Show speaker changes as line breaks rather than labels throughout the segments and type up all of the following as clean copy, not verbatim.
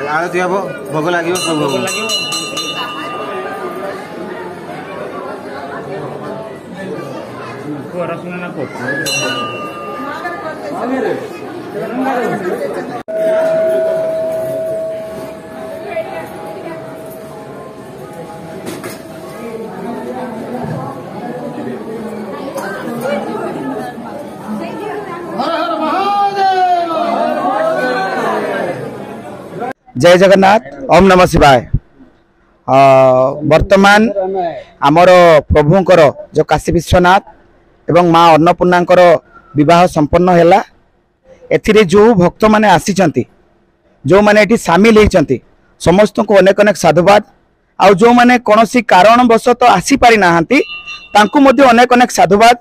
आरती हम भोग लगे सब भोग लगे
जय जगन्नाथ ओम नमः शिवाय। वर्तमान आमर प्रभुंकर जो काशी विश्वनाथ एवं माँ अन्नपूर्णांकर विवाह संपन्न हैला। एथिरे जो भक्त माने आसीचंती जो माने एठी शामिल होइचंती समस्त को अनेक अनेक साधुवाद। आउ जो माने कोनोसी कारणवशत आसी पारि नाहांती तांकु मध्ये अनेक अनेक साधुवाद।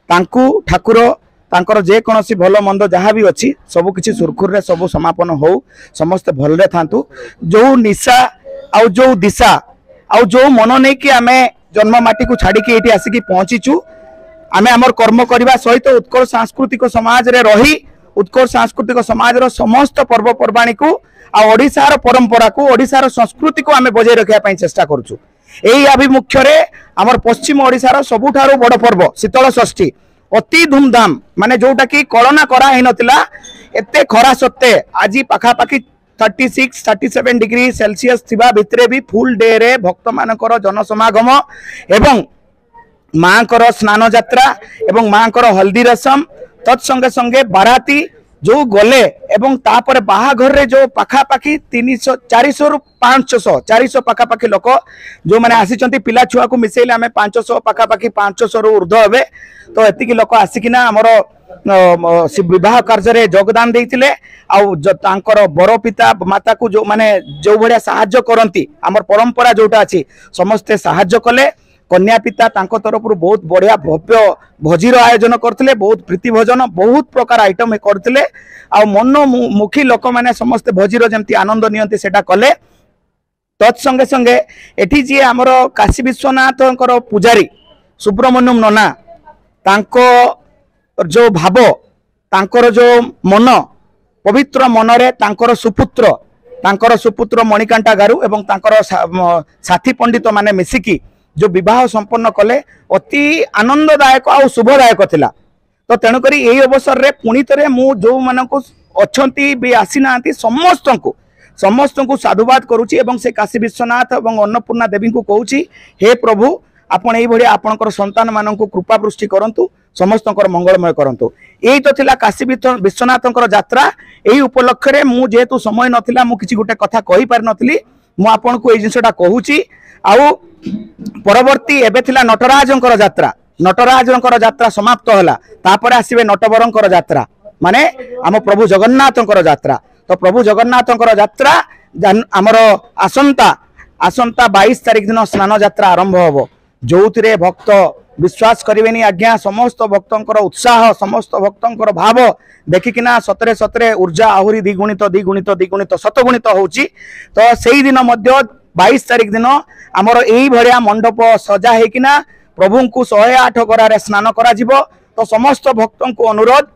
तांकु ठाकुर तांकर जे कोनोसी भलो मंद जहाँ भी अच्छी सबु किछि सुरखुर रे सबु समापन हो समस्त भलरे थांतु। जो निशा आउ जो दिशा आउ जो मन नहीं कि आमे जन्म माटी को छाड़ी के एठी आसिकी पहुंचीचु। आमे हमर कर्म करबा सहित उत्कल सांस्कृतिक समाज रे रही उत्कल सांस्कृतिक समाज रो समस्त पर्वपर्वाणी को आ ओडिसार परंपरा को ओडिसार संस्कृति को आमे बजाय रखिया पई चेष्टा करछु। एही अभिमुख्य रे हमर पश्चिम ओडिसार सबुठारो बड़ पर्व शीतल षष्ठी अति धूमधाम माने जोटा कि कल्पना करा ही नथिला। एते खरा सत्ते आज पाखापाखि 36-37 डिग्री सेल्सियस थिबा भितरे भी फुल डे रे भक्त मानकर जनसमागम एवं मांकर स्नान यात्रा एवं मांकर हल्दी रसम तत्संगे संगे बाराती जो गले एवं तापर बाहाघर रे जो पाखापाखि 300-400 रु 500 पाखापाखि लोक जो माने आसीचंती पिला छुआ को मिसेले आमे 500 पाखापाखि 500 रु ऊर्ध्व हेबे। तो एतिकी लोक आसिकिना हमर विवाह कार्य रे योगदान देइतिले। आउ तांकर बर पिता माता को जो माने जो भड़िया साहाय्य करंती हमर परंपरा जोटा अछि समस्ते साहाय्य कले। कन्या पिता तांको तरफ बहुत बढ़िया भव्य भोजीर आयोजन करथिले। बहुत प्रीति भोजन बहुत प्रकार आइटम करथिले। आ मनोमुखी लोक माने समस्त भोजीर जेमती आनंद नियंती सेटा कले। तत्संगे संगे एठी जी हमर काशी विश्वनाथंकर पुजारी सुब्रमण्यम नना तांको जो भाव तांकर जो मन पवित्र मनरे तांकर सुपुत्र मणिकांता गारू एवं तांकर साथी पंडित माने मिसिकी जो विवाह संपन्न कले अति आनंददायक आ शुभदायक थिला। तो तेणुक यही अवसर रे पुणी थे मु जो मानक अच्छी भी आसी ना समस्त को साधुवाद करुच्ची एवं से काशी विश्वनाथ एवं अन्नपूर्णा देवी को कहूँ हे प्रभु आपण ये आपणकर संतान मान कृपा पृष्टि करंतु समस्त मंगलमय करंतु। यही तो थिला काशी विश्वनाथंकर यात्रा। यही उपलक्ष्य रे मु जेहेतु समय नथिला मु किछि गोटे कथा कहि पार नथिली मु आपन को ए जिंसटा कहूची। आउ परवर्ती एबे थिला नटराजंकर यात्रा। नटराजंकर यात्रा समाप्त होला तापर आसीबे नटवरंकर यात्रा माने आम प्रभु जगन्नाथंकर यात्रा। तो प्रभु जगन्नाथंकर यात्रा आमर आसंता 22 तारिख दिन स्नान यात्रा आरंभ होबो जो भक्त विश्वास करेनि आज्ञा समस्त भक्तंकर उत्साह समस्त भक्तंकर भाव देखिकिना सतरे सतरे ऊर्जा आहुरी द्विगुणित शतगुणित होची। तो सेही दिन मध्य 22 तारिख दिन आमर एही भरिया मंडप सजा हेकिना प्रभु को 108 गरारे स्नान करा जिवो। तो समस्त भक्तों को अनुरोध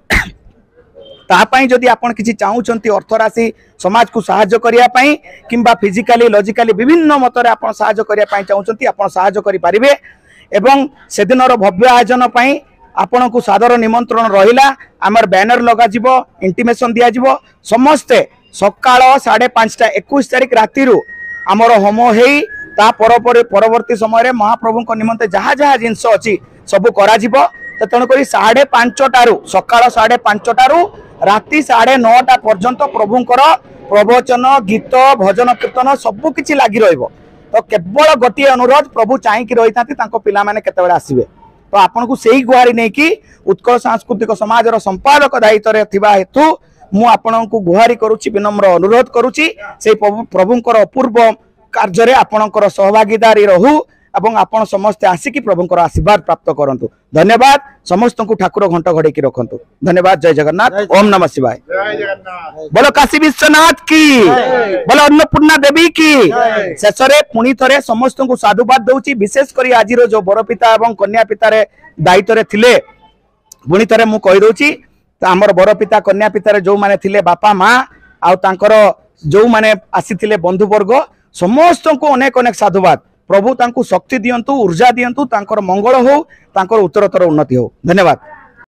तापाई जदि आपण किछि चाहूचंती अर्थराशि समाज को सहाय्य करिया पई किंबा फिजिकली लॉजिकली विभिन्न मतरे आपण सहाय्य करिया पई चाहूचंती आपण सहाय्य करि परिबे। एवं से दिनर भव्य आयोजन पई आपण को सादर निमंत्रण रहिला। आमर बैनर लगा जिवो इंटिमेशन दिया जिवो समस्ते सकाळ 5:30 21 तारिख राति रु आमर होम हेई ता परवर्ती समय महाप्रभु को निमंते जहाँ जहाँ जिनस अच्छी सब करा जिवो। तो तेणुक 5:30 सकाळ 5:30 राति 9:30 पर्यंत प्रभुंकर प्रवचन गीत भजन कीर्तन सबकि लगी रहिबो। तो केवल गोटे अनुरोध प्रभु चाहिए रही था पिला माने केतेबेले आसीबे। तो आपन को सही गुहारी नहीं कि उत्कल सांस्कृतिक समाज संपादक दायित्व थिबा हेतु मु आपन को गुहारी करुच्ची विनम्र अनुरोध करुच्ची से प्रभुंकर अपूर्व कार्य आपणकर सहभागीदारी रहू एवं आपण समस्ते आसिकी प्रभुंकर आशीर्वाद प्राप्त करंतु। धन्यवाद समस्त को ठाकुर घंट घड़े की रखंतु। धन्यवाद। जय जगन्नाथ ओम नमः शिवाय। बोलो काशी विश्वनाथ की बोलो अन्नपूर्णा देवी की। शेष पुणी थे समस्त को साधुवाद दउची विशेष करी आज जो बर पिता एवं कन्या पितार दायित्व थिले पुणी थे मु कहि दउची तो आमर बर पिता कन्या पितार जो माने थिले बापा माँ आउ तांकर जो माने आसीथिले बंधुवर्ग समस्त को अनेक अनेक साधुवाद। प्रभु तांकु शक्ति दियंतु ऊर्जा दियंतु तांकर मंगल हो तांकर उत्तरोत्तर उन्नति हो। धन्यवाद।